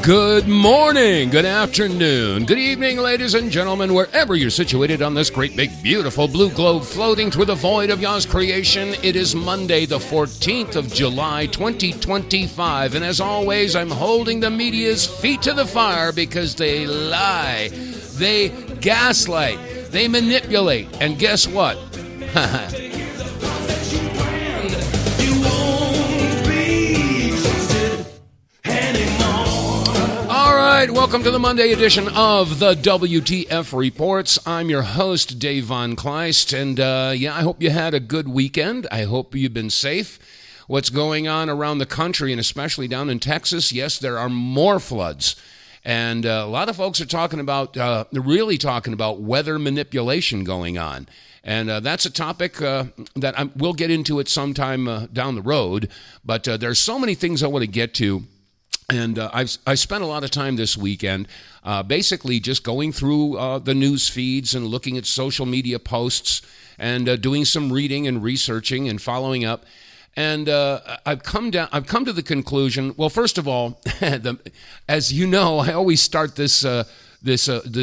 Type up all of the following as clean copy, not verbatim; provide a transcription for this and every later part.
Good morning, good afternoon, good evening, ladies and gentlemen, wherever you're situated on this great, big, beautiful blue globe floating through the void of Yah's creation. It is Monday, the 14th of July, 2025, and as always, I'm holding the media's feet to the fire because they lie, they gaslight, they manipulate, and guess what? Welcome to the Monday edition of the WTF Reports. I'm your host, Dave vonKleist, and I hope you had a good weekend. I hope you've been safe. What's going on around the country, and especially down in Texas, yes, there are more floods. And a lot of folks are talking about, really talking about weather manipulation going on. And that's a topic that we'll get into it sometime down the road. But there's so many things I want to get to. And I spent a lot of time this weekend basically just going through the news feeds and looking at social media posts and doing some reading and researching and following up. And I've come to the conclusion. Well, first of all, as you know, I always start this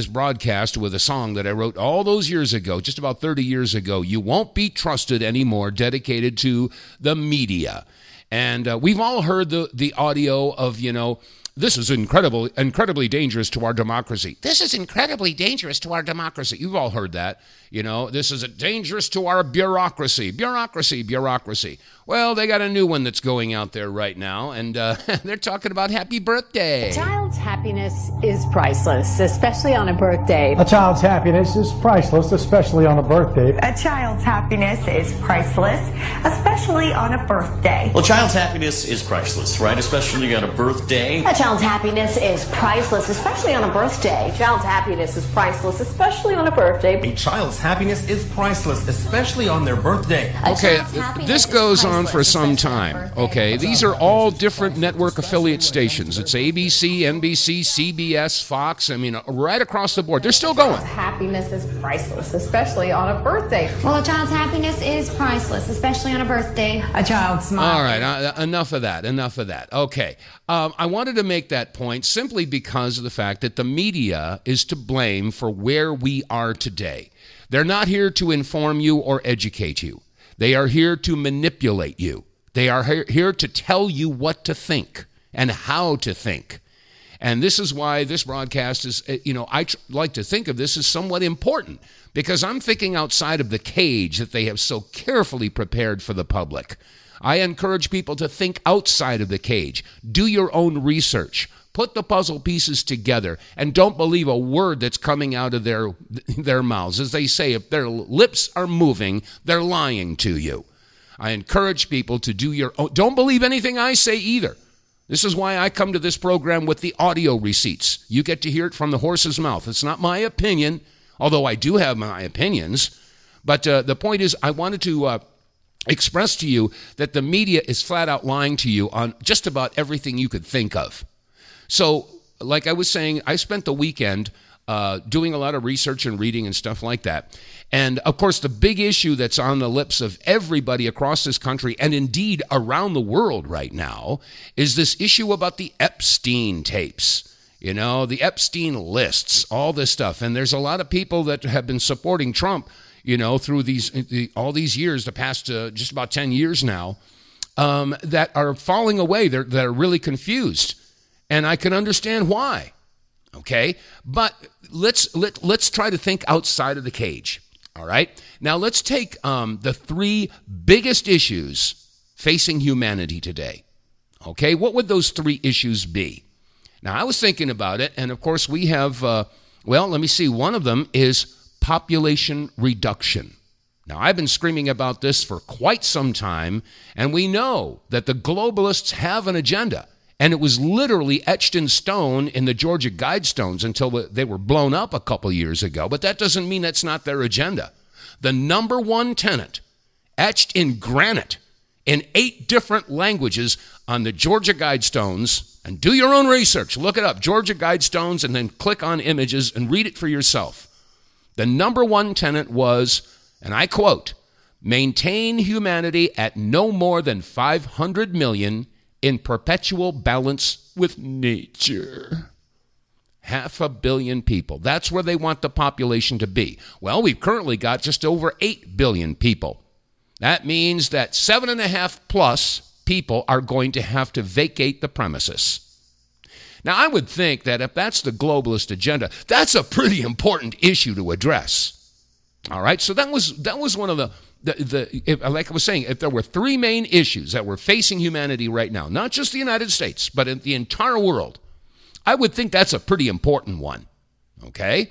broadcast with a song that I wrote all those years ago, just about 30 years ago. You won't be trusted anymore, dedicated to the media. And we've all heard the audio of, this is incredibly dangerous to our democracy. This is incredibly dangerous to our democracy. You've all heard that. This is dangerous to our bureaucracy. Bureaucracy. Well, they got a new one that's going out there right now, and they're talking about happy birthday. A child's happiness is priceless, especially on a birthday. A child's happiness is priceless, especially on a birthday. A child's happiness is priceless, especially on a birthday. Well, a child's happiness is priceless, right? Especially on a birthday. A child's happiness is priceless, especially on a birthday. A child's happiness is priceless, especially on a birthday. A child's happiness is priceless, especially on their birthday. Okay, this goes on for some time. Okay, these are all different network affiliate stations. It's ABC, NBC, CBS, Fox. I mean, right across the board. They're still going. Happiness is priceless, especially on a birthday. Well, a child's happiness is priceless, especially on a birthday. A child's smile. All right, enough of that. Okay, I wanted to make that point simply because of the fact that the media is to blame for where we are today. They're not here to inform you or educate you. They are here to manipulate you. They are here to tell you what to think and how to think. And this is why this broadcast is, I like to think of this as somewhat important because I'm thinking outside of the cage that they have so carefully prepared for the public. I encourage people to think outside of the cage. Do your own research. Put the puzzle pieces together and don't believe a word that's coming out of their mouths. As they say, if their lips are moving, they're lying to you. I encourage people to do your own. Don't believe anything I say either. This is why I come to this program with the audio receipts. You get to hear it from the horse's mouth. It's not my opinion, although I do have my opinions. But the point is, I wanted to express to you that the media is flat out lying to you on just about everything you could think of. So, like I was saying, I spent the weekend doing a lot of research and reading and stuff like that. And, of course, the big issue that's on the lips of everybody across this country and indeed around the world right now is this issue about the Epstein tapes. The Epstein lists, all this stuff. And there's a lot of people that have been supporting Trump, through all these years, the past just about 10 years now, that are falling away. They're really confused. And I can understand why, okay? But let's try to think outside of the cage, all right? Now let's take the three biggest issues facing humanity today, okay? What would those three issues be? Now, I was thinking about it, and of course we have, let me see. One of them is population reduction. Now, I've been screaming about this for quite some time, and we know that the globalists have an agenda. And it was literally etched in stone in the Georgia Guidestones until they were blown up a couple years ago. But that doesn't mean that's not their agenda. The number one tenet, etched in granite in 8 different languages on the Georgia Guidestones, and do your own research. Look it up, Georgia Guidestones, and then click on images and read it for yourself. The number one tenet was, and I quote, maintain humanity at no more than 500 million in perpetual balance with nature. 500 million people. That's where they want the population to be. Well, we've currently got just over 8 billion people. That means that 7.5 plus people are going to have to vacate the premises. Now, I would think that if that's the globalist agenda, that's a pretty important issue to address. All right, so that was one of the like I was saying, if there were three main issues that were facing humanity right now, not just the United States, but in the entire world, I would think that's a pretty important one. Okay?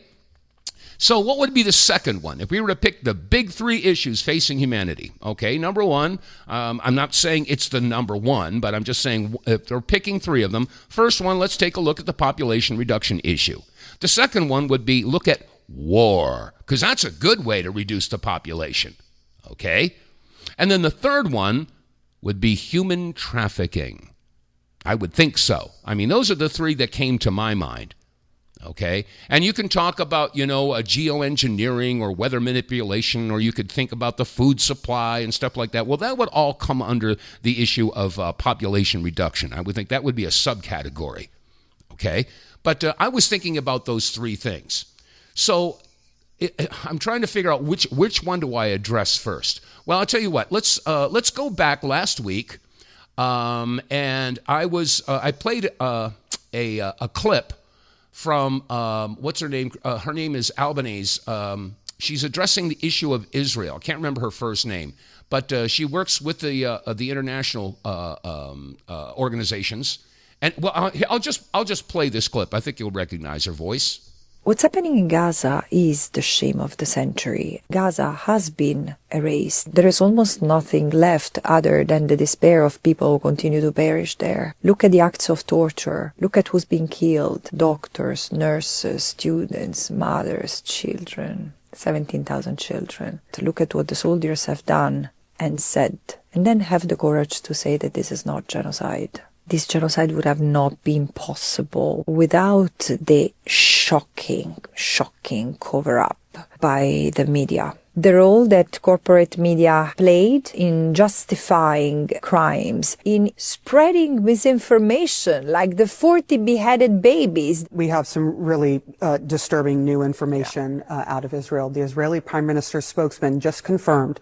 So what would be the second one? If we were to pick the big three issues facing humanity, okay, number one, I'm not saying it's the number one, but I'm just saying if they're picking three of them, first one, let's take a look at the population reduction issue. The second one would be look at war, because that's a good way to reduce the population, okay? And then the third one would be human trafficking. I would think so. I mean, those are the three that came to my mind. Okay, and you can talk about, geoengineering or weather manipulation, or you could think about the food supply and stuff like that. Well, that would all come under the issue of population reduction. I would think that would be a subcategory. Okay, but I was thinking about those three things. So I'm trying to figure out which one do I address first. Well, I'll tell you what. Let's go back last week, and I played a clip from, what's her name? Her name is Albanese. She's addressing the issue of Israel. I can't remember her first name, but she works with the international organizations. And well, I'll just play this clip. I think you'll recognize her voice. What's happening in Gaza is the shame of the century. Gaza has been erased. There is almost nothing left other than the despair of people who continue to perish there. Look at the acts of torture. Look at who's being killed. Doctors, nurses, students, mothers, children. 17,000 children. To look at what the soldiers have done and said, and then have the courage to say that this is not genocide. This genocide would have not been possible without the shocking cover-up by the media. The role that corporate media played in justifying crimes, in spreading misinformation, like the 40 beheaded babies. We have some really disturbing new information out of Israel. The Israeli Prime Minister's spokesman just confirmed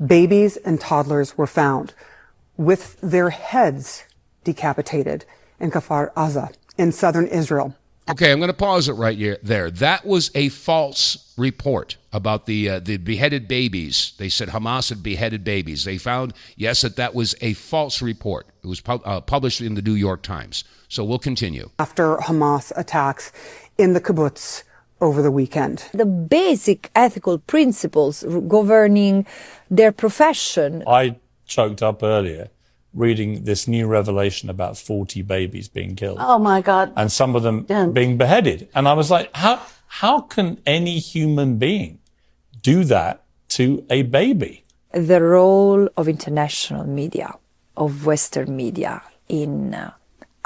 babies and toddlers were found with their heads decapitated in Kfar Aza in southern Israel. Okay, I'm going to pause it right there. That was a false report about the beheaded babies. They said Hamas had beheaded babies. They found, yes, that was a false report. It was published in the New York Times. So we'll continue. After Hamas attacks in the kibbutz over the weekend. The basic ethical principles governing their profession. I choked up earlier reading this new revelation about 40 babies being killed. Oh my God. And some of them being beheaded. And I was like, how can any human being do that to a baby? The role of international media, of Western media in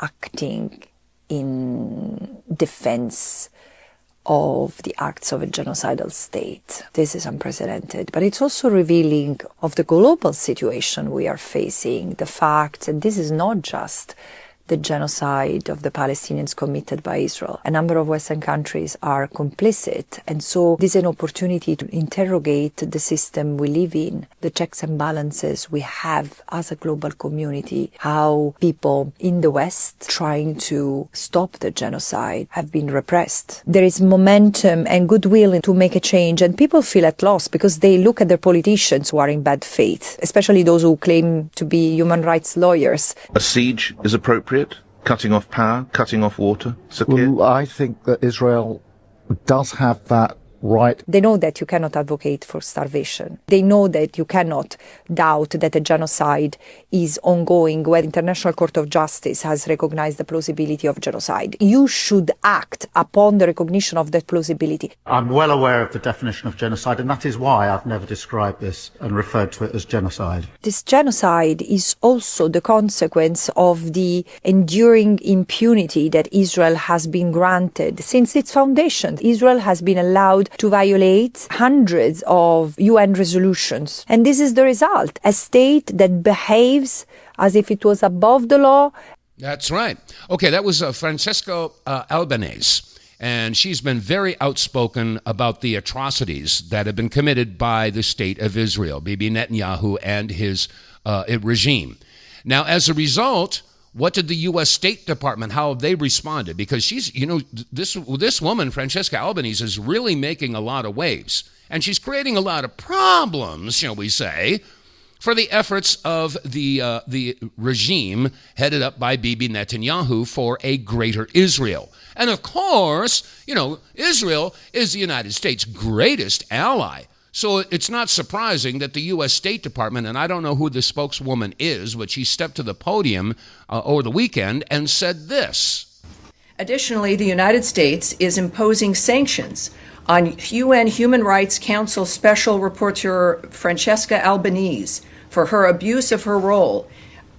acting in defense of the acts of a genocidal state. This is unprecedented, but it's also revealing of the global situation we are facing, the fact that this is not just the genocide of the Palestinians committed by Israel. A number of Western countries are complicit, and so this is an opportunity to interrogate the system we live in, the checks and balances we have as a global community, how people in the West trying to stop the genocide have been repressed. There is momentum and goodwill to make a change, and people feel at loss because they look at their politicians who are in bad faith, especially those who claim to be human rights lawyers. A siege is appropriate? Cutting off power, cutting off water? Sakir? Well, I think that Israel does have that right. They know that you cannot advocate for starvation. They know that you cannot doubt that a genocide is ongoing where the International Court of Justice has recognized the plausibility of genocide. You should act upon the recognition of that plausibility. I'm well aware of the definition of genocide, and that is why I've never described this and referred to it as genocide. This genocide is also the consequence of the enduring impunity that Israel has been granted since its foundation. Israel has been allowed to violate hundreds of UN resolutions. And this is the result. A state that behaves as if it was above the law. That's right. Okay, that was Francesca Albanese. And she's been very outspoken about the atrocities that have been committed by the state of Israel, Bibi Netanyahu and his regime. Now, as a result, what did the US State Department, how have they responded? Because she's, this woman, Francesca Albanese, is really making a lot of waves. And she's creating a lot of problems, shall we say, for the efforts of the regime headed up by Bibi Netanyahu for a greater Israel. And of course, Israel is the United States' greatest ally. So it's not surprising that the U.S. State Department, and I don't know who the spokeswoman is, but she stepped to the podium over the weekend and said this. Additionally, the United States is imposing sanctions on UN Human Rights Council Special Rapporteur Francesca Albanese for her abuse of her role.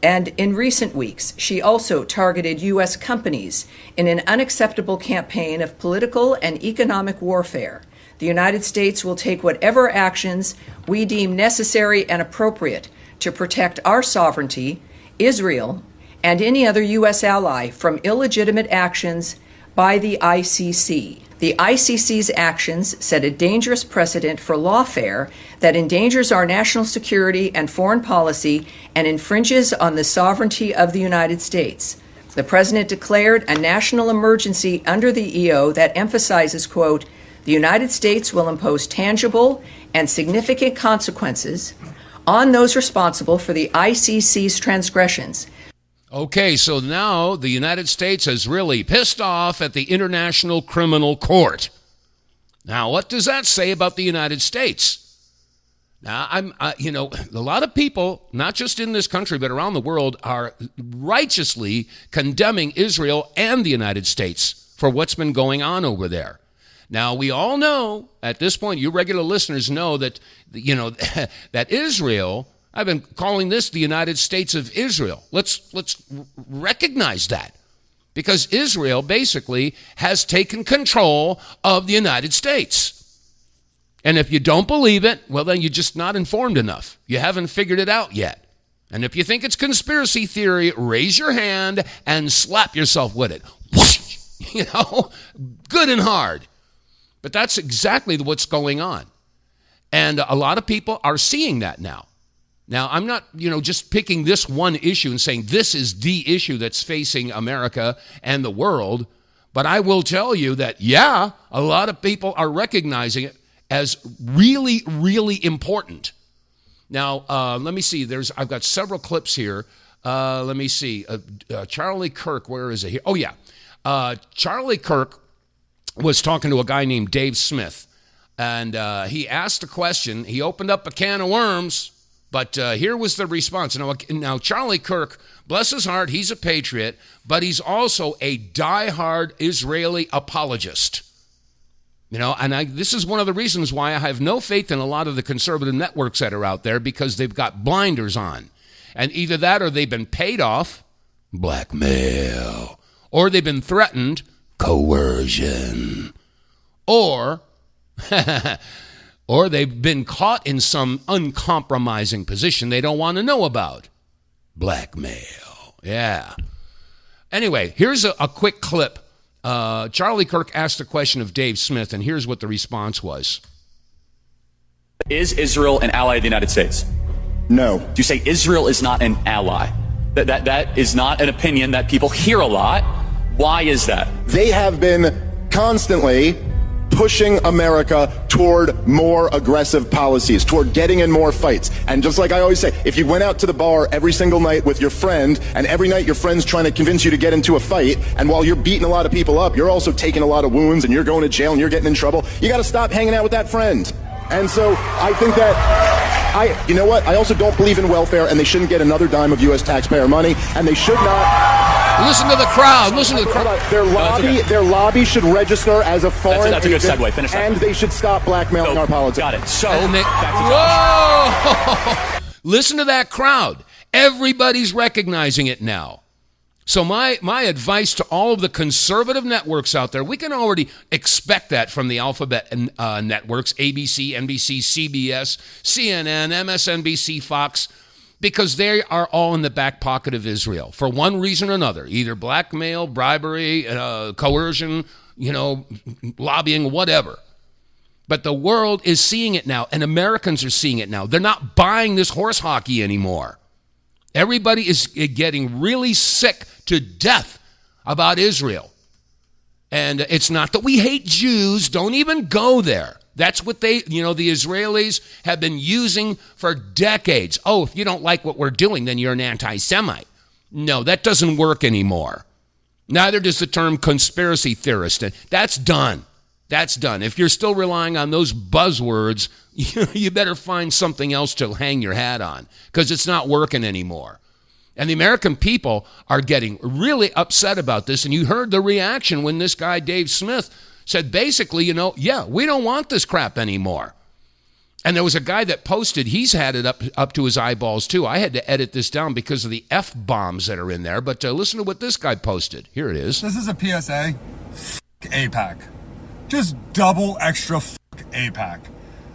And in recent weeks, she also targeted U.S. companies in an unacceptable campaign of political and economic warfare. The United States will take whatever actions we deem necessary and appropriate to protect our sovereignty, Israel, and any other U.S. ally from illegitimate actions by the ICC. The ICC's actions set a dangerous precedent for lawfare that endangers our national security and foreign policy and infringes on the sovereignty of the United States. The President declared a national emergency under the EO that emphasizes, quote, the United States will impose tangible and significant consequences on those responsible for the ICC's transgressions. Okay, so now the United States is really pissed off at the International Criminal Court. Now, what does that say about the United States? Now, a lot of people, not just in this country, but around the world, are righteously condemning Israel and the United States for what's been going on over there. Now, we all know, at this point, you regular listeners know that, that Israel, I've been calling this the United States of Israel. Let's recognize that, because Israel basically has taken control of the United States. And if you don't believe it, well, then you're just not informed enough. You haven't figured it out yet. And if you think it's conspiracy theory, raise your hand and slap yourself with it. Whoosh! Good and hard. But that's exactly what's going on. And a lot of people are seeing that now. Now, I'm not, just picking this one issue and saying this is the issue that's facing America and the world. But I will tell you that, a lot of people are recognizing it as really, really important. Now, let me see. I've got several clips here. Let me see. Charlie Kirk, where is it here? Oh, yeah. Charlie Kirk was talking to a guy named Dave Smith, and he asked a question. He opened up a can of worms, but here was the response. Now, Charlie Kirk, bless his heart, he's a patriot, but he's also a diehard Israeli apologist. This is one of the reasons why I have no faith in a lot of the conservative networks that are out there, because they've got blinders on. And either that, or they've been paid off, blackmail, or they've been threatened, coercion, or they've been caught in some uncompromising position they don't want to know about, blackmail. Yeah. Anyway, here's a quick clip. Charlie Kirk asked a question of Dave Smith, and here's what the response was. Is Israel an ally of the United States? No. Do you say Israel is not an ally? That is not an opinion that people hear a lot. Why is that? They have been constantly pushing America toward more aggressive policies, toward getting in more fights. And just like I always say, if you went out to the bar every single night with your friend, and every night your friend's trying to convince you to get into a fight, and while you're beating a lot of people up, you're also taking a lot of wounds, and you're going to jail, and you're getting in trouble, you got to stop hanging out with that friend. And so I think that you know what? I also don't believe in welfare, and they shouldn't get another dime of U.S. taxpayer money, and they should not. Listen to the crowd. Listen to the crowd. Their lobby should register as a foreign That's a good segue. Finish that. And they should stop blackmailing our politics. Got it. So, whoa! Listen to that crowd. Everybody's recognizing it now. So my advice to all of the conservative networks out there, we can already expect that from the alphabet networks, ABC, NBC, CBS, CNN, MSNBC, Fox. because they are all in the back pocket of Israel for one reason or another, either blackmail, bribery, coercion, lobbying, whatever. But the world is seeing it now, and Americans are seeing it now. They're not buying this horse hockey anymore. Everybody is getting really sick to death about Israel. And it's not that we hate Jews. Don't even go there. That's what the Israelis have been using for decades. Oh, if you don't like what we're doing, then you're an anti-Semite. No, that doesn't work anymore. Neither does the term conspiracy theorist. That's done. That's done. If you're still relying on those buzzwords, you better find something else to hang your hat on, because it's not working anymore. And the American people are getting really upset about this. And you heard the reaction when this guy, Dave Smith, said basically, we don't want this crap anymore. And there was a guy that posted, he's had it up to his eyeballs too. I had to edit this down because of the F-bombs that are in there. But listen to what this guy posted. Here it is. This is a PSA. AIPAC. Just double extra AIPAC.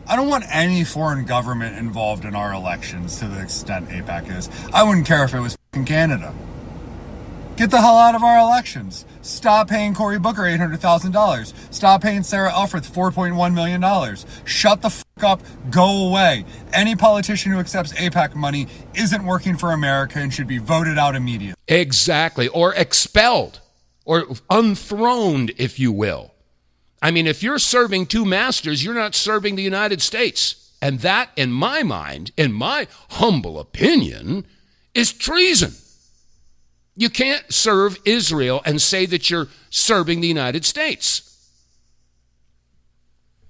I don't want any foreign government involved in our elections to the extent AIPAC is. I wouldn't care if it was Canada. Get the hell out of our elections. Stop paying Cory Booker $800,000. Stop paying Sarah Elfreth $4.1 million. Shut the fuck up. Go away. Any politician who accepts AIPAC money isn't working for America and should be voted out immediately. Exactly. Or expelled. Or unthroned, if you will. I mean, if you're serving two masters, you're not serving the United States. And that, in my mind, in my humble opinion, is treason. You can't serve Israel and say that you're serving the United States.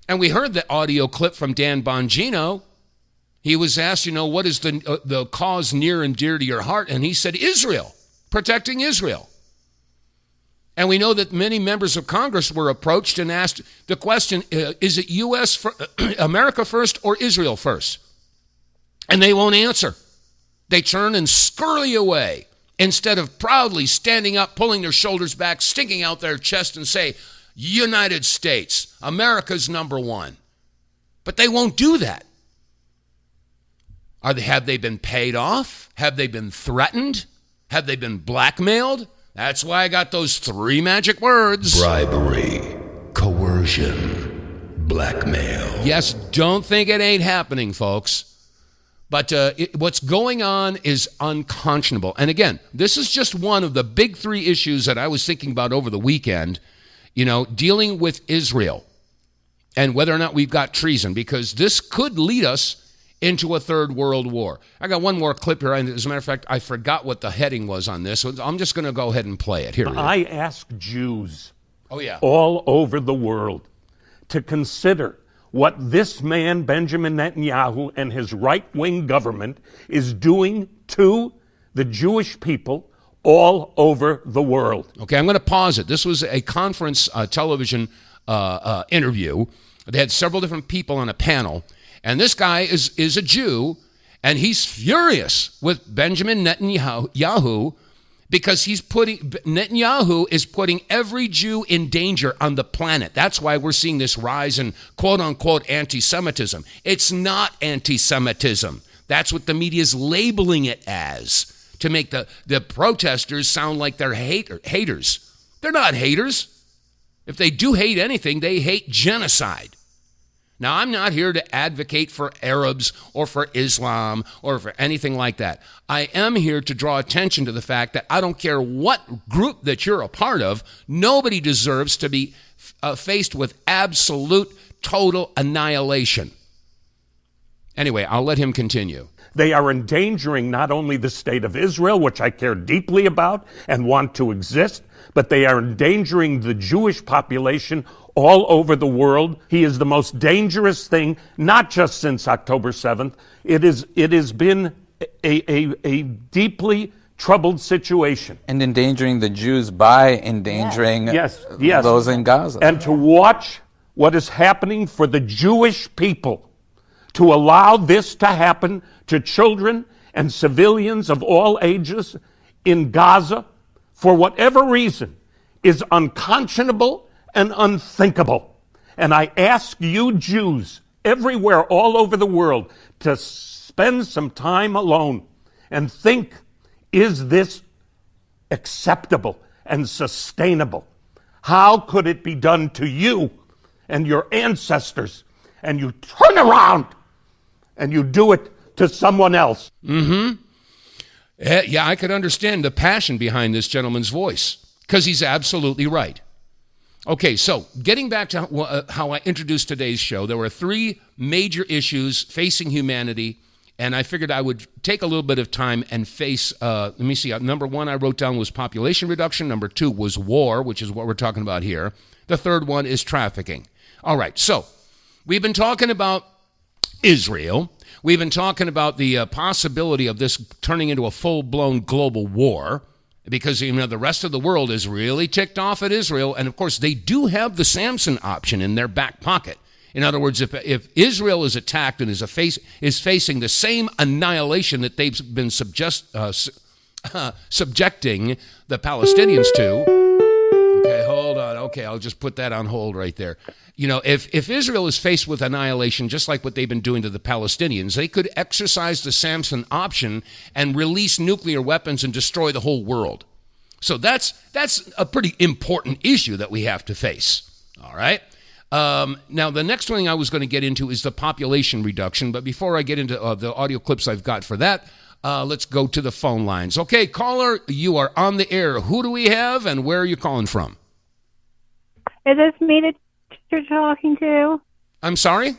And we heard the audio clip from Dan Bongino. He was asked, what is the cause near and dear to your heart? And he said, Israel, protecting Israel. And we know that many members of Congress were approached and asked the question, is it America first or Israel first? And they won't answer. They turn and scurry away instead of proudly standing up, pulling their shoulders back, sticking out their chest and say, United States, America's number one. But they won't do that. Have they been paid off? Have they been threatened? Have they been blackmailed? That's why I got those three magic words. Bribery, coercion, blackmail. Yes, don't think it ain't happening, folks. But what's going on is unconscionable. And again, this is just one of the big three issues that I was thinking about over the weekend, dealing with Israel and whether or not we've got treason, because this could lead us into a third world war. I got one more clip here. As a matter of fact, I forgot what the heading was on this. So I'm just going to go ahead and play it. Here it is. I ask Jews all over the world to consider what this man, Benjamin Netanyahu, and his right-wing government is doing to the Jewish people all over the world. Okay, I'm going to pause it. This was a conference television interview. They had several different people on a panel. And this guy is a Jew, and he's furious with Benjamin Netanyahu because Netanyahu is putting every Jew in danger on the planet. That's why we're seeing this rise in quote-unquote anti-Semitism. It's not anti-Semitism. That's what the media is labeling it as, to make the protesters sound like they're haters. They're not haters. If they do hate anything, they hate genocide. Now, I'm not here to advocate for Arabs or for Islam or for anything like that. I am here to draw attention to the fact that I don't care what group that you're a part of, nobody deserves to be faced with absolute, total annihilation. Anyway, I'll let him continue. They are endangering not only the state of Israel, which I care deeply about and want to exist, but they are endangering the Jewish population all over the world. He is the most dangerous thing, not just since October 7th. It has been a deeply troubled situation. And endangering the Jews by endangering those in Gaza. And to watch what is happening for the Jewish people, to allow this to happen to children and civilians of all ages in Gaza, for whatever reason, is unconscionable and unthinkable. And I ask you Jews everywhere all over the world to spend some time alone and think, is this acceptable and sustainable? How could it be done to you and your ancestors? And you turn around and you do it to someone else. Mm-hmm. Yeah, I could understand the passion behind this gentleman's voice, because he's absolutely right. Okay, so getting back to how I introduced today's show, there were 3 major issues facing humanity, and I figured I would take a little bit of time and face, let me see, number 1 I wrote down was population reduction, number 2 was war, which is what we're talking about here. The third one is trafficking. All right, so we've been talking about Israel. We've been talking about the possibility of this turning into a full-blown global war, because the rest of the world is really ticked off at Israel, and of course they do have the Samson option in their back pocket. In other words, if Israel is attacked and is facing the same annihilation that they've been subjecting the Palestinians to. Okay, hold on. Okay, I'll just put that on hold right there. If Israel is faced with annihilation, just like what they've been doing to the Palestinians, they could exercise the Samson option and release nuclear weapons and destroy the whole world. So that's a pretty important issue that we have to face. All right. Now, the next thing I was going to get into is the population reduction. But before I get into the audio clips I've got for that, let's go to the phone lines. Okay, caller, you are on the air. Who do we have and where are you calling from? Is this me that you're talking to? I'm sorry?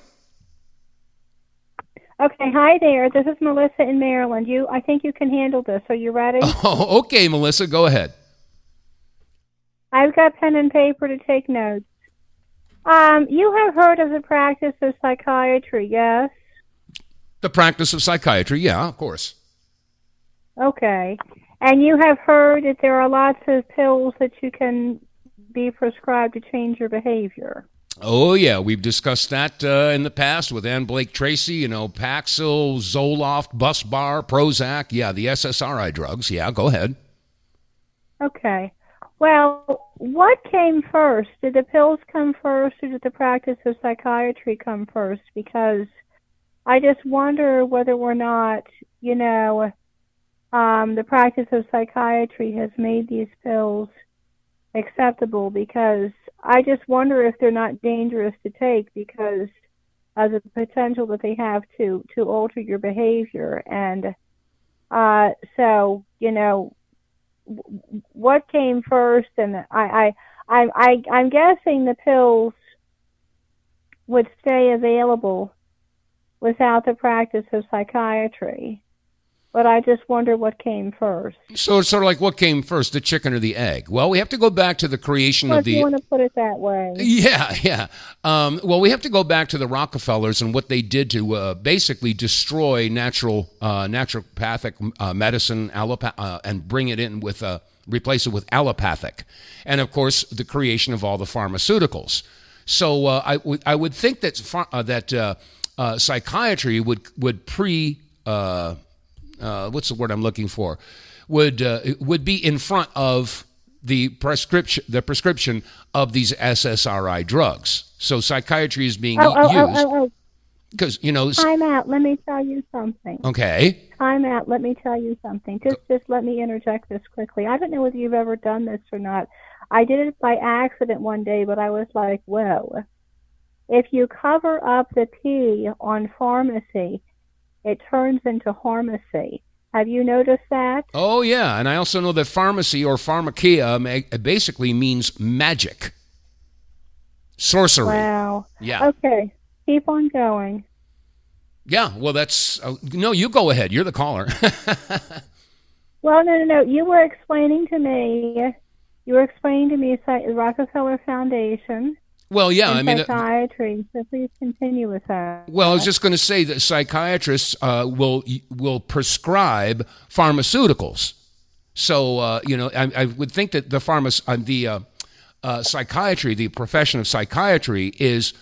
Okay, hi there. This is Melissa in Maryland. I think you can handle this. Are you ready? Oh, okay, Melissa, go ahead. I've got pen and paper to take notes. You have heard of the practice of psychiatry, yes? The practice of psychiatry, yeah, of course. Okay. And you have heard that there are lots of pills that you can be prescribed to change your behavior. Oh, yeah, we've discussed that in the past with Ann Blake Tracy, Paxil, Zoloft, Busbar, Prozac, yeah, the SSRI drugs. Yeah, go ahead. Okay. Well, what came first? Did the pills come first, or did the practice of psychiatry come first? Because I just wonder whether or not, the practice of psychiatry has made these pills acceptable, because I just wonder if they're not dangerous to take because of the potential that they have to alter your behavior. And what came first? And I'm guessing the pills would stay available without the practice of psychiatry. But I just wonder what came first. So it's sort of like, what came first, the chicken or the egg? Well, we have to go back to the creation of the... If you want to put it that way. Yeah. Well, we have to go back to the Rockefellers and what they did to basically destroy naturopathic medicine, and bring it in with, replace it with allopathic. And, of course, the creation of all the pharmaceuticals. So I would think that psychiatry would what's the word I'm looking for? Would be in front of the prescription of these SSRI drugs. So psychiatry is being used because Time out. Let me tell you something. Okay. Time out. Let me tell you something. Just let me interject this quickly. I don't know whether you've ever done this or not. I did it by accident one day, but I was like, whoa. If you cover up the P on pharmacy, it turns into pharmacy. Have you noticed that? Oh, yeah. And I also know that pharmacy or pharmakia basically means magic. Sorcery. Wow. Yeah. Okay. Keep on going. Yeah. Well, that's... no, you go ahead. You're the caller. Well, no. You were explaining to me the Rockefeller Foundation. Well, yeah, psychiatry. So please continue with that. Well, I was just going to say that psychiatrists will prescribe pharmaceuticals. So I would think that the psychiatry, the profession of psychiatry, is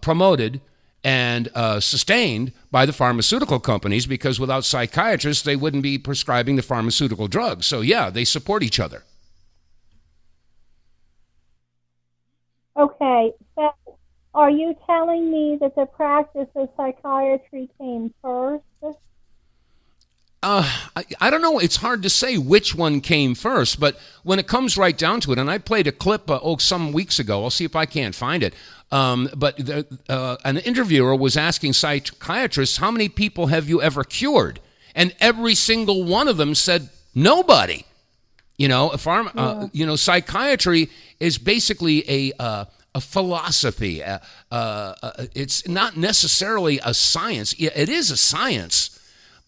promoted and sustained by the pharmaceutical companies, because without psychiatrists, they wouldn't be prescribing the pharmaceutical drugs. So yeah, they support each other. Okay, so are you telling me that the practice of psychiatry came first? I don't know. It's hard to say which one came first, but when it comes right down to it, and I played a clip some weeks ago. I'll see if I can't find it. But an interviewer was asking psychiatrists, how many people have you ever cured? And every single one of them said, nobody. Psychiatry is basically a philosophy. It's not necessarily a science. It is a science.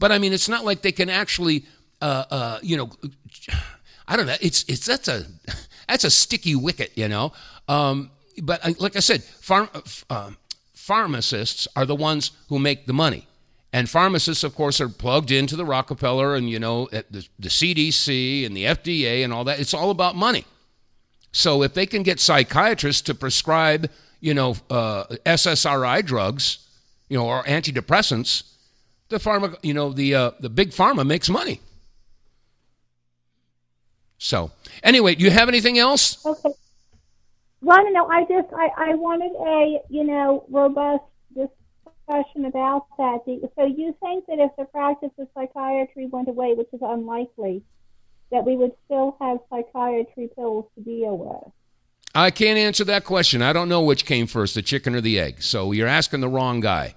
But I mean, it's not like they can actually, I don't know. That's a sticky wicket, But like I said, pharmacists are the ones who make the money, and pharmacists, of course, are plugged into the Rockefeller and the CDC and the FDA and all that. It's all about money. So if they can get psychiatrists to prescribe, SSRI drugs, or antidepressants, the big pharma makes money. So anyway, do you have anything else? Okay. Well, no, I wanted a, robust discussion about that. So you think that if the practice of psychiatry went away, which is unlikely, that we would still have psychiatry pills to deal with? I can't answer that question. I don't know which came first, the chicken or the egg. So you're asking the wrong guy,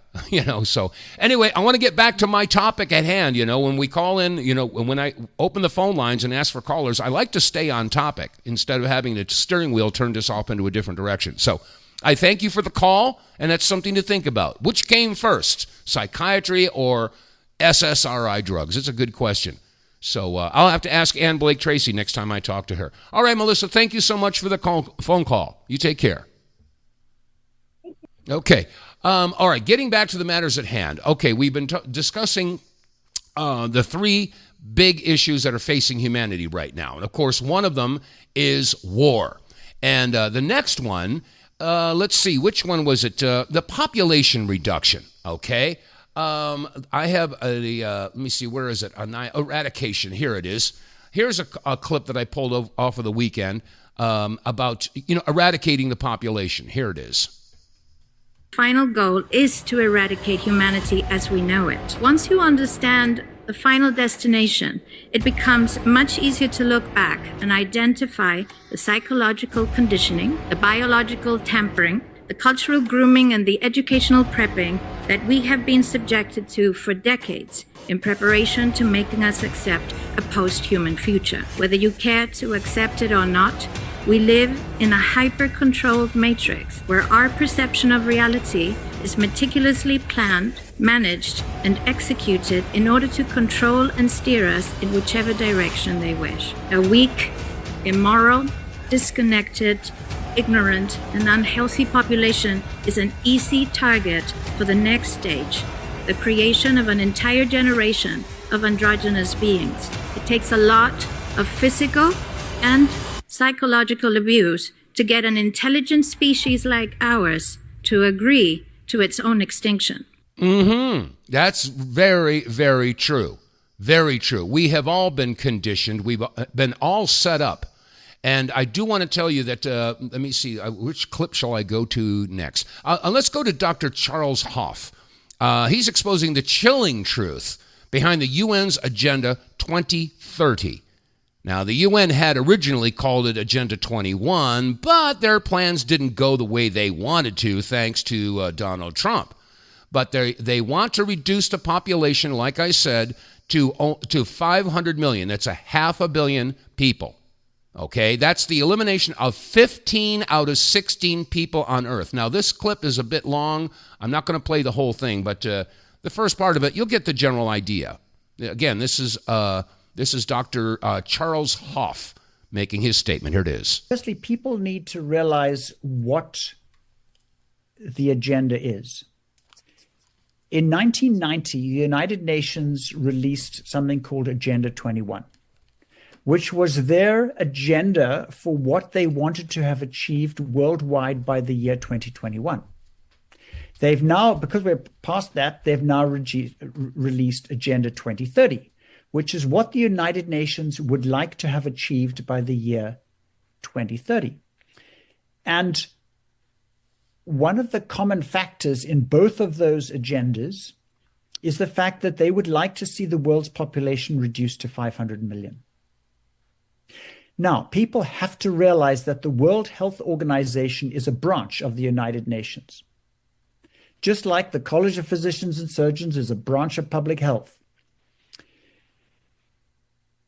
So anyway, I want to get back to my topic at hand. When we call in, when I open the phone lines and ask for callers, I like to stay on topic instead of having the steering wheel turn this off into a different direction. So I thank you for the call, and that's something to think about. Which came first, psychiatry or SSRI drugs? It's a good question. So I'll have to ask Ann Blake Tracy next time I talk to her. All right, Melissa, thank you so much for the phone call. You take care. Okay. All right, getting back to the matters at hand. Okay, we've been discussing the three big issues that are facing humanity right now. And, of course, one of them is war. And the next one, let's see, which one was it? The population reduction, okay? I have let me see, where is it? Eradication. Here it is. Here's a clip that I pulled off of the weekend about, eradicating the population. Here it is. Final goal is to eradicate humanity as we know it. Once you understand the final destination, it becomes much easier to look back and identify the psychological conditioning, the biological tampering, the cultural grooming, and the educational prepping that we have been subjected to for decades in preparation to making us accept a post-human future. Whether you care to accept it or not, we live in a hyper-controlled matrix where our perception of reality is meticulously planned, managed, and executed in order to control and steer us in whichever direction they wish. A weak, immoral, disconnected, ignorant, and unhealthy population is an easy target for the next stage, the creation of an entire generation of androgynous beings. It takes a lot of physical and psychological abuse to get an intelligent species like ours to agree to its own extinction. That's very, very true. Very true. We have all been conditioned. We've been all set up. And I do want to tell you that, let me see, which clip shall I go to next? Let's go to Dr. Charles Hoff. He's exposing the chilling truth behind the UN's Agenda 2030. Now, the UN had originally called it Agenda 21, but their plans didn't go the way they wanted to, thanks to Donald Trump. But they want to reduce the population, like I said, to 500 million. That's 500 million people. Okay, that's the elimination of 15 out of 16 people on Earth. Now, this clip is a bit long. I'm not going to play the whole thing, but the first part of it, you'll get the general idea. Again, this is Dr. Charles Hoff making his statement. Here it is. Firstly, people need to realize what the agenda is. In 1990, the United Nations released something called Agenda 21. Which was their agenda for what they wanted to have achieved worldwide by the year 2021. They've now, because we're past that, they've now released Agenda 2030, which is what the United Nations would like to have achieved by the year 2030. And one of the common factors in both of those agendas is the fact that they would like to see the world's population reduced to 500 million. Now, people have to realize that the World Health Organization is a branch of the United Nations. Just like the College of Physicians and Surgeons is a branch of public health.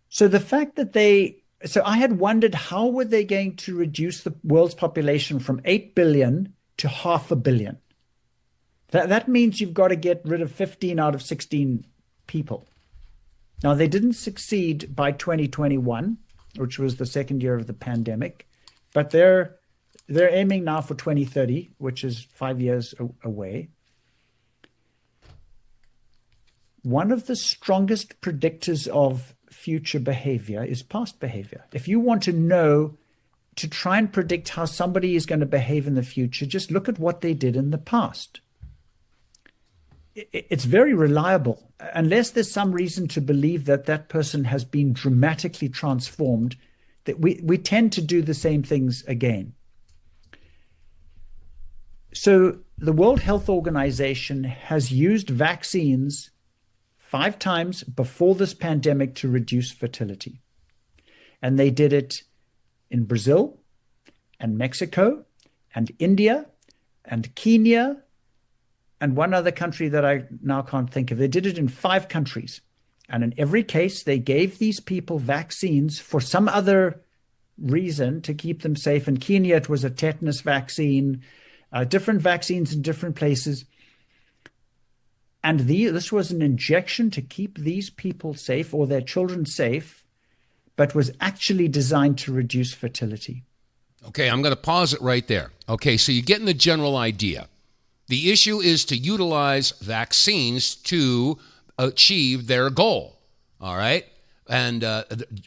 So the fact that I had wondered, how were they going to reduce the world's population from 8 billion to 500 million? That means you've got to get rid of 15 out of 16 people. Now, they didn't succeed by 2021, which was the second year of the pandemic, but they're aiming now for 2030, which is 5 years away. One of the strongest predictors of future behavior is past behavior. If you want to try and predict how somebody is going to behave in the future, just look at what they did in the past. It's very reliable, unless there's some reason to believe that that person has been dramatically transformed, that we tend to do the same things again. So the World Health Organization has used vaccines 5 times before this pandemic to reduce fertility. And they did it in Brazil and Mexico and India and Kenya and one other country that I now can't think of. They did it in 5 countries. And in every case, they gave these people vaccines for some other reason to keep them safe. In Kenya, it was a tetanus vaccine, different vaccines in different places. And this was an injection to keep these people safe or their children safe, but was actually designed to reduce fertility. Okay, I'm going to pause it right there. Okay, so you're getting the general idea. The issue is to utilize vaccines to achieve their goal, all right? And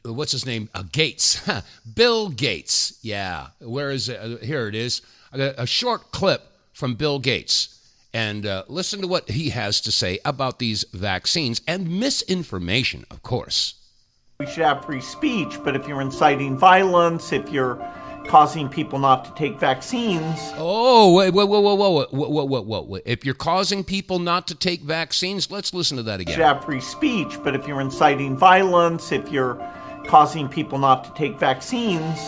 what's his name? Gates. Bill Gates. Yeah, where is it? Here it is. I got a short clip from Bill Gates. And listen to what he has to say about these vaccines and misinformation, of course. We should have free speech, but if you're inciting violence, if you're causing people not to take vaccines... Oh, whoa. If you're causing people not to take vaccines, let's listen to that again. We should have free speech, but if you're inciting violence, if you're causing people not to take vaccines,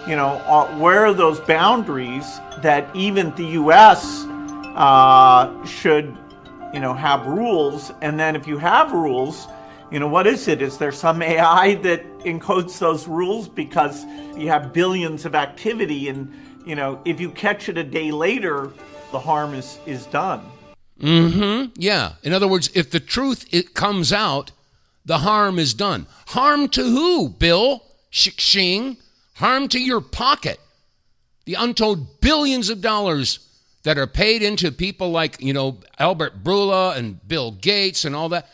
where are those boundaries that even the U.S. should, have rules? And then if you have rules, what is it? Is there some AI that encodes those rules because you have billions of activity and, if you catch it a day later, the harm is done? Mm-hmm. Yeah. In other words, if the truth comes out, the harm is done. Harm to who, Bill? Shing. Harm to your pocket. The untold billions of dollars that are paid into people like, Albert Bourla and Bill Gates and all that.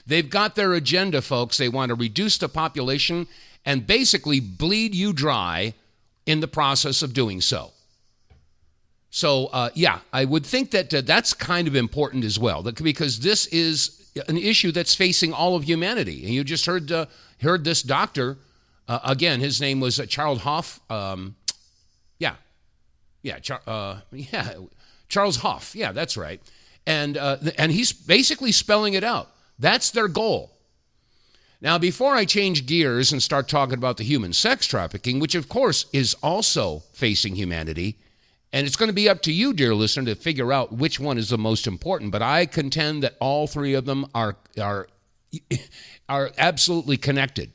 They've got their agenda, folks. They want to reduce the population and basically bleed you dry in the process of doing so. So, I would think that that's kind of important as well, because this is an issue that's facing all of humanity. And you just heard this doctor, again, his name was Charles Hoff. Charles Hoff. Yeah, that's right. And he's basically spelling it out. That's their goal. Now, before I change gears and start talking about the human sex trafficking, which of course is also facing humanity, and it's going to be up to you, dear listener, to figure out which one is the most important. But I contend that all 3 of them are absolutely connected.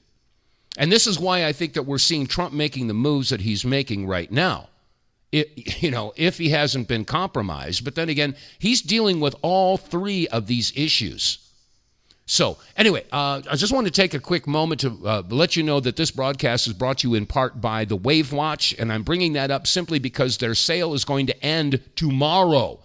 And this is why I think that we're seeing Trump making the moves that he's making right now. If he hasn't been compromised. But then again, he's dealing with all 3 of these issues. So anyway, I just want to take a quick moment to let you know that this broadcast is brought to you in part by the Wave Watch. And I'm bringing that up simply because their sale is going to end tomorrow.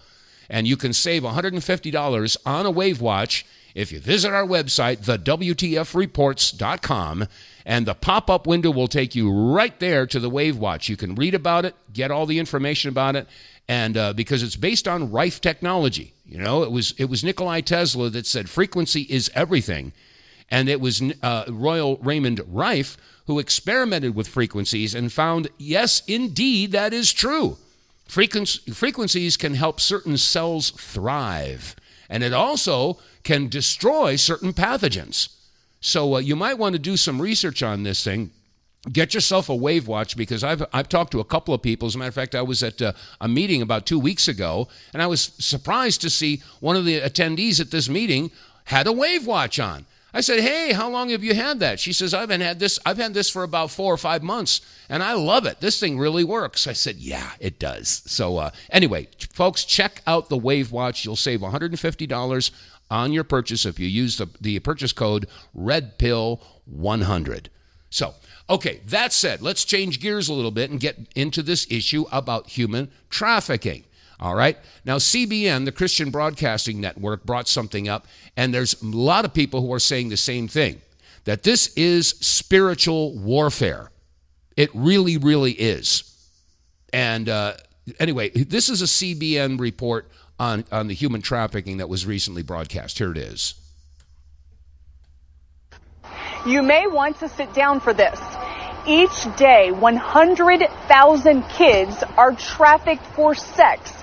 And you can save $150 on a Wave Watch if you visit our website, TheWTFReports.com. And the pop-up window will take you right there to the Wave Watch. You can read about it, get all the information about it, and because it's based on Rife technology. It was Nikola Tesla that said frequency is everything, and it was Royal Raymond Rife who experimented with frequencies and found, yes, indeed, that is true. Frequencies can help certain cells thrive, And it also can destroy certain pathogens. So you might want to do some research on this thing. Get yourself a wave watch, because I've talked to a couple of people. As a matter of fact, I was at a meeting about 2 weeks ago, and I was surprised to see one of the attendees at this meeting had a wave watch on. I said, hey, how long have you had that? She says, I've had this for about 4 or 5 months, and I love it. This thing really works. I said, yeah, it does. So anyway, folks, check out the wave watch. You'll save $150 on your purchase if you use the purchase code REDPILL100. So, okay, that said, let's change gears a little bit and get into this issue about human trafficking. All right. Now, CBN, the Christian Broadcasting Network, brought something up, and there's a lot of people who are saying the same thing, that this is spiritual warfare. It really, really is. And anyway, this is a CBN report on the human trafficking that was recently broadcast. Here it is. You may want to sit down for this. Each day, 100,000 kids are trafficked for sex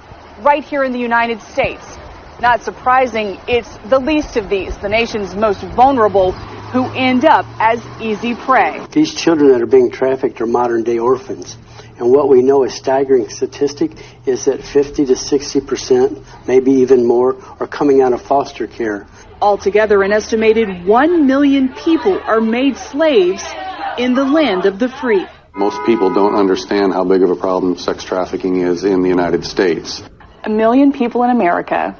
right here in the United States. Not surprising, it's the least of these, the nation's most vulnerable, who end up as easy prey. These children that are being trafficked are modern-day orphans. And what we know, a staggering statistic, is that 50 to 60%, maybe even more, are coming out of foster care. Altogether, an estimated 1 million people are made slaves in the land of the free. Most people don't understand how big of a problem sex trafficking is in the United States. 1 million people in America,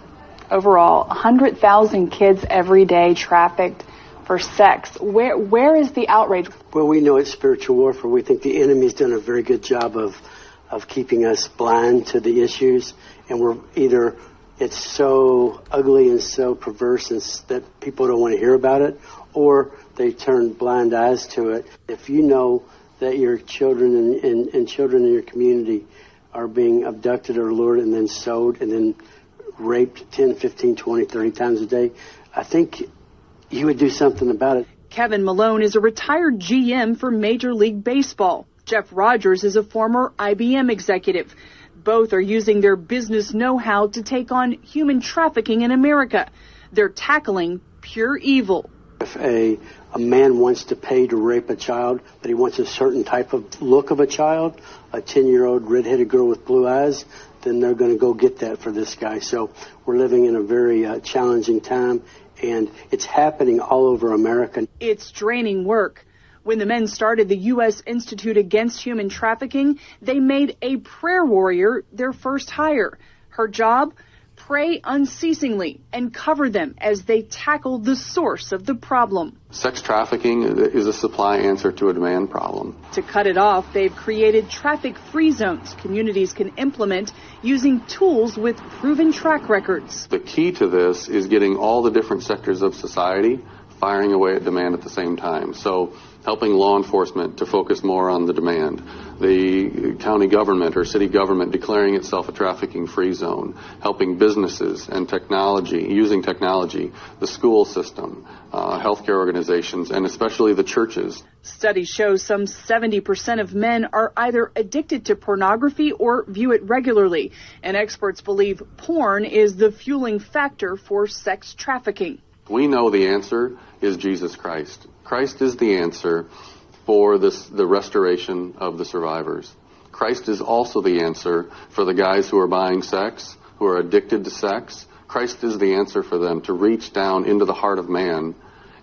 overall, 100,000 kids every day trafficked for sex. Where is the outrage? Well, we know it's spiritual warfare. We think the enemy's done a very good job of keeping us blind to the issues, and we're either it's so ugly and so perverse and that people don't want to hear about it, or they turn blind eyes to it. If you know that your children and children in your community are being abducted or lured and then sold and then raped 10, 15, 20, 30 times a day, I think you would do something about it. Kevin Malone is a retired GM for Major League Baseball. Jeff Rogers is a former IBM executive. Both are using their business know-how to take on human trafficking in America. They're tackling pure evil. If a man wants to pay to rape a child, but he wants a certain type of look of a child, a 10-year-old redheaded girl with blue eyes, then they're going to go get that for this guy. So we're living in a very challenging time, and it's happening all over America. It's draining work. When the men started the U.S. Institute Against Human Trafficking, they made a prayer warrior their first hire. Her job? Pray unceasingly and cover them as they tackle the source of the problem. Sex trafficking is a supply answer to a demand problem. To cut it off, they've created traffic-free zones communities can implement using tools with proven track records. The key to this is getting all the different sectors of society firing away at demand at the same time. So helping law enforcement to focus more on the demand, the county government or city government declaring itself a trafficking-free zone, helping businesses and technology, using technology, the school system, healthcare organizations, and especially the churches. Studies show some 70% of men are either addicted to pornography or view it regularly, and experts believe porn is the fueling factor for sex trafficking. We know the answer is Jesus Christ. Christ is the answer for the restoration of the survivors. Christ is also the answer for the guys who are buying sex, who are addicted to sex. Christ is the answer for them to reach down into the heart of man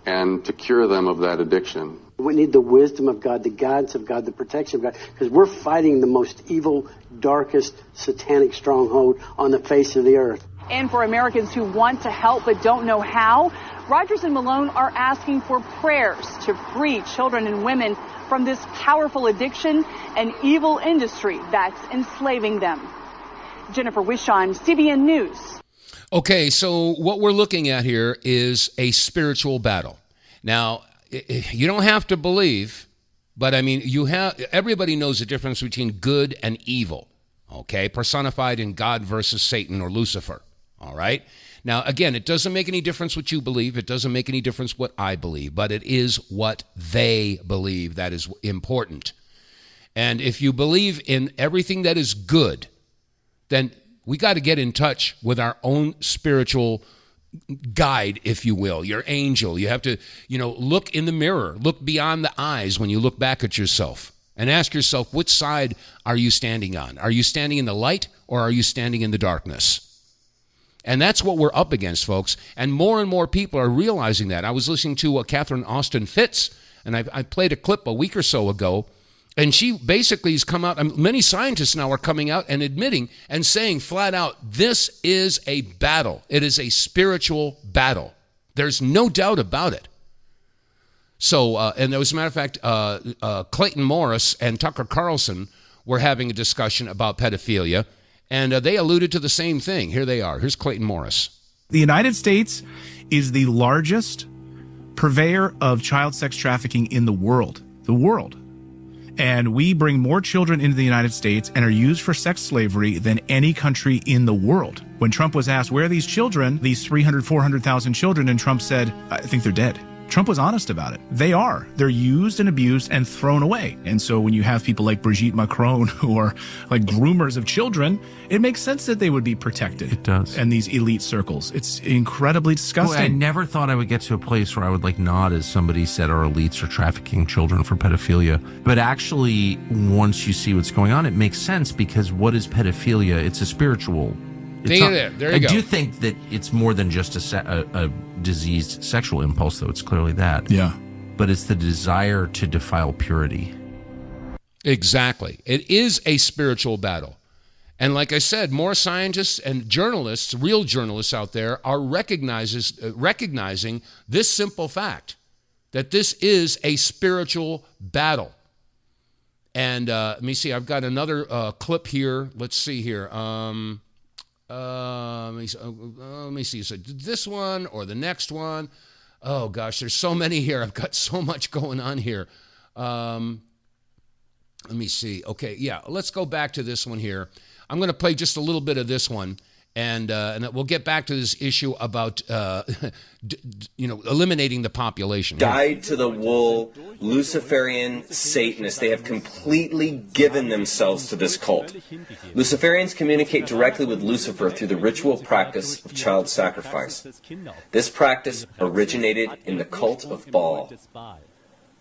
and to cure them of that addiction. We need the wisdom of God, the guidance of God, the protection of God, because we're fighting the most evil, darkest, satanic stronghold on the face of the earth. And for Americans who want to help but don't know how, Rogers and Malone are asking for prayers to free children and women from this powerful addiction and evil industry that's enslaving them. Jennifer Wishon, CBN News. Okay, so what we're looking at here is a spiritual battle. Now, you don't have to believe, but I mean, everybody knows the difference between good and evil, okay? Personified in God versus Satan or Lucifer. All right. Now, again, it doesn't make any difference what you believe. It doesn't make any difference what I believe, but it is what they believe that is important. And if you believe in everything that is good, then we got to get in touch with our own spiritual guide, if you will, your angel. You have to, look in the mirror, look beyond the eyes when you look back at yourself and ask yourself, which side are you standing on? Are you standing in the light or are you standing in the darkness? And that's what we're up against, folks. And more people are realizing that. I was listening to Catherine Austin Fitts, and I played a clip a week or so ago, and she basically has come out, many scientists now are coming out and admitting and saying flat out, this is a battle. It is a spiritual battle. There's no doubt about it. So, and as a matter of fact, Clayton Morris and Tucker Carlson were having a discussion about pedophilia, and they alluded to the same thing. Here they are. Here's Clayton Morris. The United States is the largest purveyor of child sex trafficking in the world. And we bring more children into the United States and are used for sex slavery than any country in the world. When Trump was asked, where are these children, these 400,000 children, and Trump said, I think they're dead. Trump was honest about it. They are. They're used and abused and thrown away. And so when you have people like Brigitte Macron who are like groomers of children, it makes sense that they would be protected. It does. And these elite circles. It's incredibly disgusting. Boy, I never thought I would get to a place where I would nod as somebody said our elites are trafficking children for pedophilia. But actually, once you see what's going on, it makes sense, because what is pedophilia? It's a spiritual. There you go. I do think that it's more than just a diseased sexual impulse, though. It's clearly that. Yeah. But it's the desire to defile purity. Exactly. It is a spiritual battle. And like I said, more scientists and journalists, real journalists out there, are recognizing this simple fact, that this is a spiritual battle. And let me see, I've got another clip here. Let's see here. Let me see. So this one or the next one? Oh gosh, there's so many here. I've got so much going on here. Let me see. Okay, yeah, let's go back to this one here. I'm going to play just a little bit of this one, and we'll get back to this issue about eliminating the population. Dyed to the wool, Luciferian Satanists. They have completely given themselves to this cult. Luciferians communicate directly with Lucifer through the ritual practice of child sacrifice. This practice originated in the cult of Baal.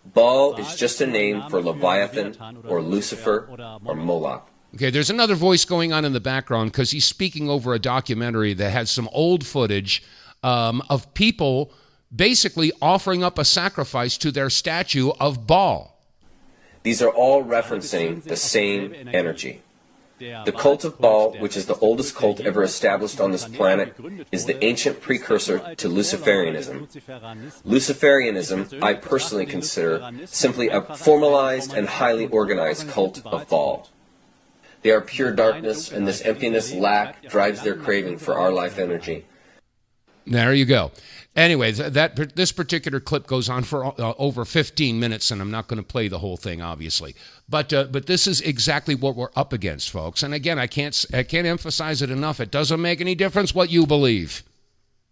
Baal is just a name for Leviathan or Lucifer or Moloch. Okay, there's another voice going on in the background because he's speaking over a documentary that had some old footage of people basically offering up a sacrifice to their statue of Baal. These are all referencing the same energy. The cult of Baal, which is the oldest cult ever established on this planet, is the ancient precursor to Luciferianism. Luciferianism, I personally consider, simply a formalized and highly organized cult of Baal. They are pure darkness, and this emptiness, lack, drives their craving for our life energy. There you go. Anyways, this particular clip goes on for over 15 minutes, and I'm not going to play the whole thing, obviously. But this is exactly what we're up against, folks. And again, I can't emphasize it enough. It doesn't make any difference what you believe.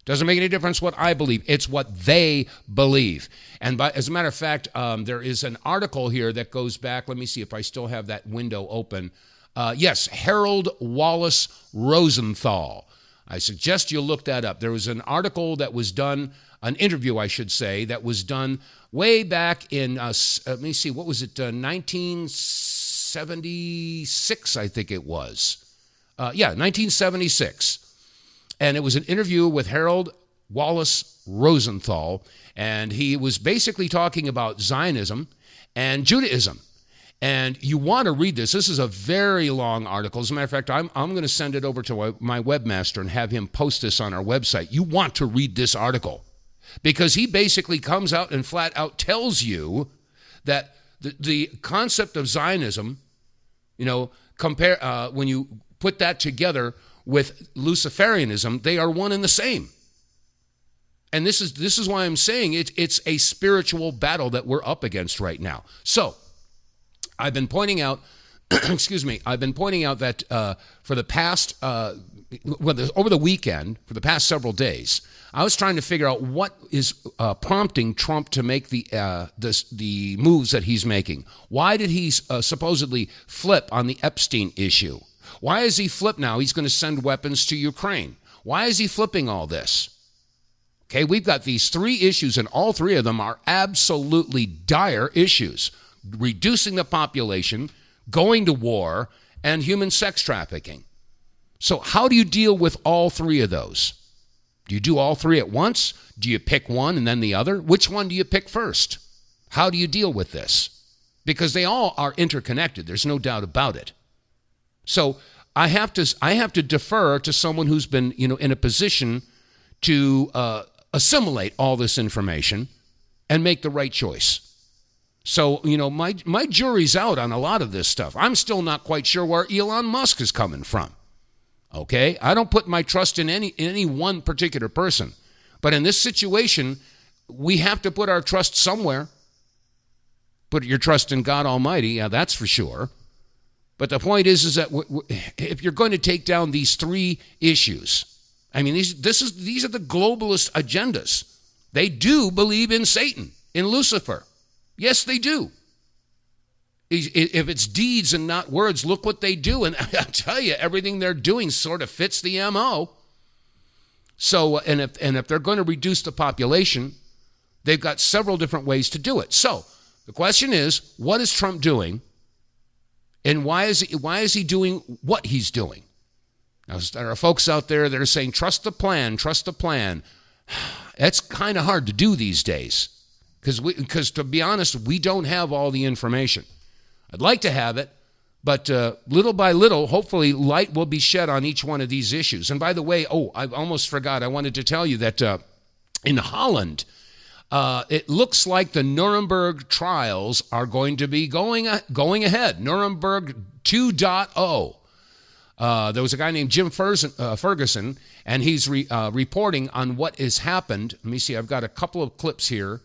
Doesn't make any difference what I believe. It's what they believe. And as a matter of fact, there is an article here that goes back. Let me see if I still have that window open. Yes, Harold Wallace Rosenthal. I suggest you look that up. There was an article that was done, an interview, I should say, that was done way back in, let me see, what was it, 1976, I think it was. 1976. And it was an interview with Harold Wallace Rosenthal, and he was basically talking about Zionism and Judaism. And you want to read this. This is a very long article. As a matter of fact, I'm going to send it over to my webmaster and have him post this on our website. You want to read this article because he basically comes out and flat out tells you that the concept of Zionism, when you put that together with Luciferianism, they are one and the same. And this is why I'm saying it's a spiritual battle that we're up against right now. So I've been pointing out, that for the past, over the weekend, for the past several days, I was trying to figure out what is prompting Trump to make the moves that he's making. Why did he supposedly flip on the Epstein issue? Why is he flip now? He's going to send weapons to Ukraine. Why is he flipping all this? Okay, we've got these three issues, and all three of them are absolutely dire issues. Reducing the population, going to war, and human sex trafficking. So how do you deal with all three of those? Do you do all three at once? Do you pick one and then the other? Which one do you pick first? How do you deal with this? Because they all are interconnected. There's no doubt about it. So I have to defer to someone who's been, in a position to assimilate all this information and make the right choice. So, my jury's out on a lot of this stuff. I'm still not quite sure where Elon Musk is coming from. Okay? I don't put my trust in any one particular person. But in this situation, we have to put our trust somewhere. Put your trust in God Almighty, yeah, that's for sure. But the point is that if you're going to take down these three issues, I mean, these are the globalist agendas. They do believe in Satan, in Lucifer. Yes, they do. If it's deeds and not words, look what they do. And I'll tell you, everything they're doing sort of fits the MO. So, and if they're going to reduce the population, they've got several different ways to do it. So the question is, what is Trump doing? And why is he doing what he's doing? Now, there are folks out there that are saying, trust the plan, trust the plan. That's kind of hard to do these days because to be honest, we don't have all the information. I'd like to have it, but little by little, hopefully light will be shed on each one of these issues. And by the way, I almost forgot. I wanted to tell you that in Holland, it looks like the Nuremberg trials are going to be going ahead. Nuremberg 2.0. There was a guy named Jim Fergusen, and he's reporting on what has happened. Let me see. I've got a couple of clips here.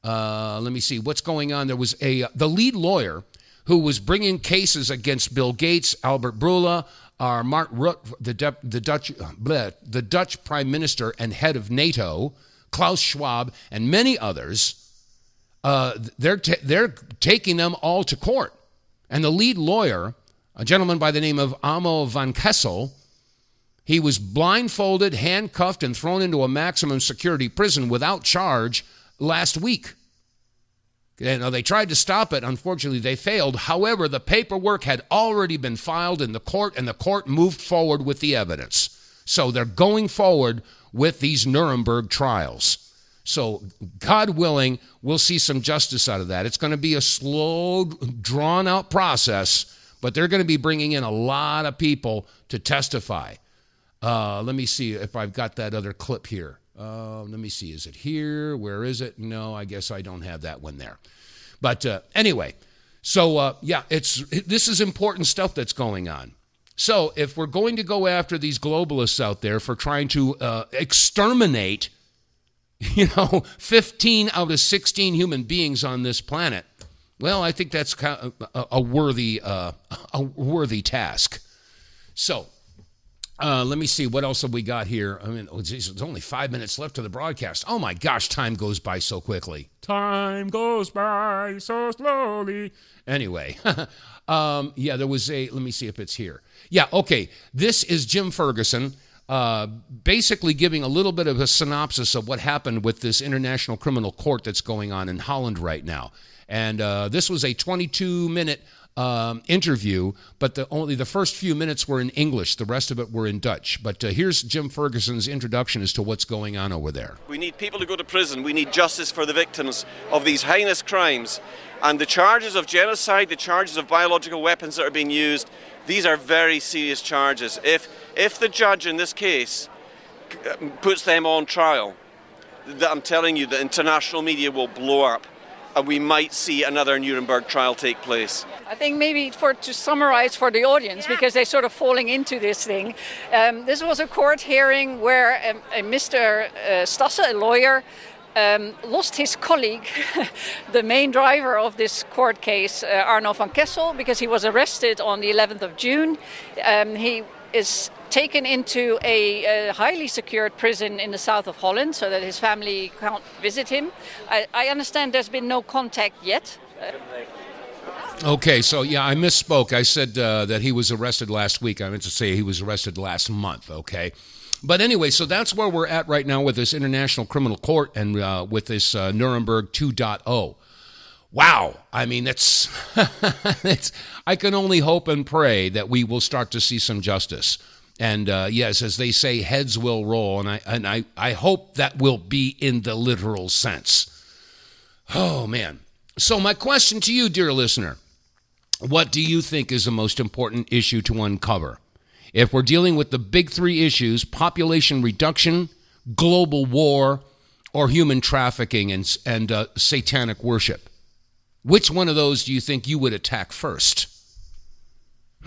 Let me see what's going on. There was the lead lawyer who was bringing cases against Bill Gates, Albert Bourla, Mark Rutte, the Dutch Prime Minister and head of NATO, Klaus Schwab, and many others. They're taking them all to court. And the lead lawyer, a gentleman by the name of Amo van Kessel, he was blindfolded, handcuffed, and thrown into a maximum security prison without charge last week. They tried to stop it. Unfortunately, they failed. However, the paperwork had already been filed in the court, and the court moved forward with the evidence. So they're going forward with these Nuremberg trials. So, God willing, we'll see some justice out of that. It's going to be a slow, drawn-out process, but they're going to be bringing in a lot of people to testify. Let me see if I've got that other clip here. Let me see. Is it here? Where is it? No, I guess I don't have that one there. But anyway, so this is important stuff that's going on. So if we're going to go after these globalists out there for trying to exterminate, 15 out of 16 human beings on this planet, well, I think that's kind of a worthy task. So let me see. What else have we got here? I mean, there's only 5 minutes left to the broadcast. Oh, my gosh, time goes by so quickly. Time goes by so slowly. Anyway, there was let me see if it's here. Yeah, okay. This is Jim Fergusen basically giving a little bit of a synopsis of what happened with this International Criminal Court that's going on in Holland right now. And this was a 22-minute interview, but only the first few minutes were in English. The rest of it were in Dutch. But here's Jim Ferguson's introduction as to what's going on over there. We need people to go to prison. We need justice for the victims of these heinous crimes. And the charges of genocide, the charges of biological weapons that are being used, these are very serious charges. If the judge in this case puts them on trial, I'm telling you, the international media will blow up. And we might see another Nuremberg trial take place. I think maybe to summarize for the audience, because they're sort of falling into this thing, this was a court hearing where a Mr. Stasse, a lawyer, lost his colleague, the main driver of this court case, Arno van Kessel, because he was arrested on the 11th of June. He is taken into a highly secured prison in the south of Holland so that his family can't visit him. I understand there's been no contact yet. Okay, so yeah, I misspoke. I said that he was arrested last week. I meant to say he was arrested last month, okay? But anyway, so that's where we're at right now with this International Criminal Court and with this Nuremberg 2.0. Wow. I mean, it's I can only hope and pray that we will start to see some justice. And yes, as they say, heads will roll, and I hope that will be in the literal sense. Oh, man. So my question to you, dear listener, what do you think is the most important issue to uncover? If we're dealing with the big three issues, population reduction, global war, or human trafficking and satanic worship, which one of those do you think you would attack first?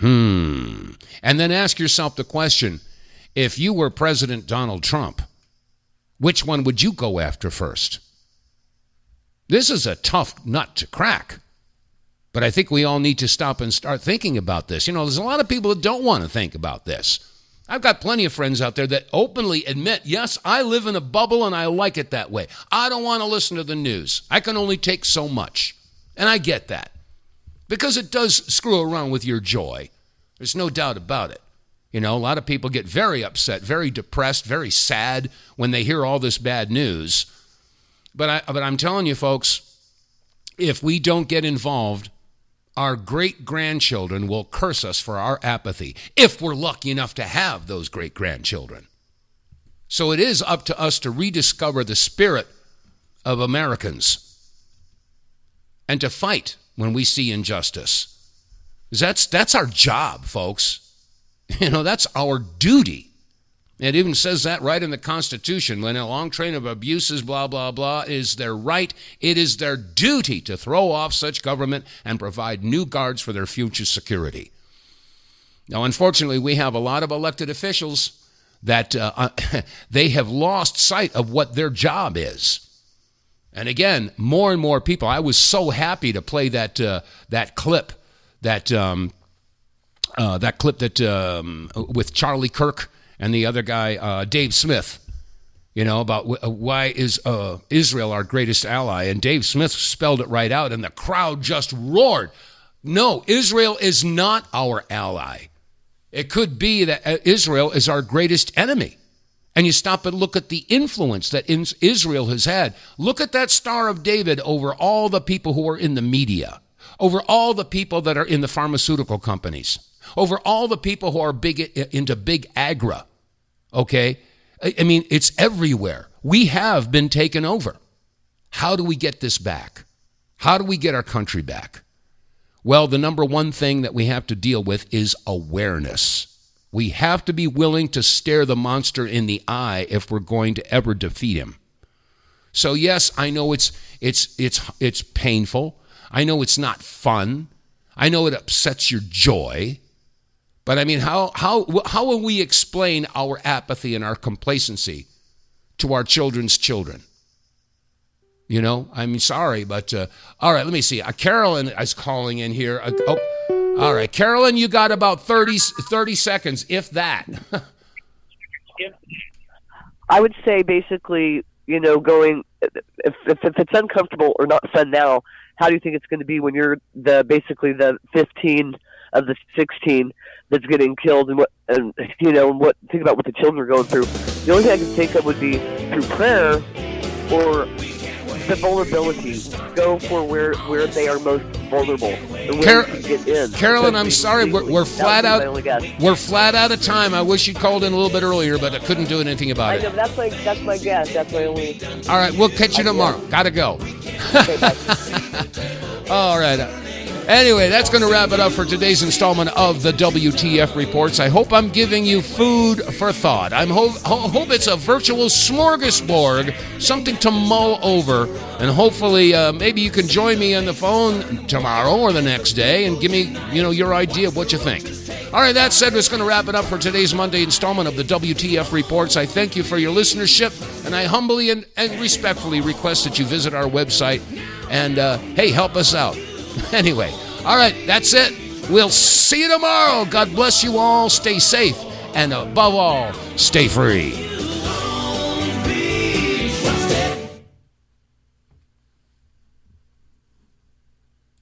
And then ask yourself the question, if you were President Donald Trump, which one would you go after first? This is a tough nut to crack. But I think we all need to stop and start thinking about this. You know, there's a lot of people that don't want to think about this. I've got plenty of friends out there that openly admit, yes, I live in a bubble and I like it that way. I don't want to listen to the news. I can only take so much. And I get that. Because it does screw around with your joy. There's no doubt about it. You know, a lot of people get very upset, very depressed, very sad when they hear all this bad news. But I'm telling you, folks, if we don't get involved, our great-grandchildren will curse us for our apathy, if we're lucky enough to have those great-grandchildren. So it is up to us to rediscover the spirit of Americans and to fight when we see injustice. That's our job, folks. You know, that's our duty. It even says that right in the Constitution. When a long train of abuses, blah, blah, blah, is their right, it is their duty to throw off such government and provide new guards for their future security. Now, unfortunately, we have a lot of elected officials that they have lost sight of what their job is. And again, more and more people, I was so happy to play that clip with Charlie Kirk and the other guy, Dave Smith, you know, about why is Israel our greatest ally. And Dave Smith spelled it right out, and the crowd just roared. No, Israel is not our ally. It could be that Israel is our greatest enemy. And you stop and look at the influence that Israel has had. Look at that Star of David over all the people who are in the media, over all the people that are in the pharmaceutical companies, over all the people who are big into big agra, okay? I mean, it's everywhere. We have been taken over. How do we get this back? How do we get our country back? Well, the number one thing that we have to deal with is awareness. We have to be willing to stare the monster in the eye if we're going to ever defeat him. So yes, I know it's painful. I know it's not fun. I know it upsets your joy. But I mean, how will we explain our apathy and our complacency to our children's children? You know, I mean, sorry, but all right, let me see. Carolyn is calling in here. All right, Carolyn, you got about 30 seconds, if that. I would say basically, you know, if it's uncomfortable or not fun now, how do you think it's going to be when you're basically the 15 of the 16 that's getting killed, think about what the children are going through. The only thing I can think of would be through prayer or the vulnerability. Go for where they are most vulnerable and where you can get in. Carolyn, I'm sorry, we're flat out. We're flat out of time. I wish you called in a little bit earlier, but I couldn't do anything about it. I know, that's my guess. That's my only. All right, we'll catch you tomorrow. Gotta go. Okay, bye. All right. Anyway, that's going to wrap it up for today's installment of the WTF Reports. I hope I'm giving you food for thought. I hope it's a virtual smorgasbord, something to mull over, and hopefully maybe you can join me on the phone tomorrow or the next day and give me, your idea of what you think. All right, that said, it's going to wrap it up for today's Monday installment of the WTF Reports. I thank you for your listenership, and I humbly and respectfully request that you visit our website and, hey, help us out. Anyway, all right, that's it. We'll see you tomorrow. God bless you all. Stay safe. And above all, stay free.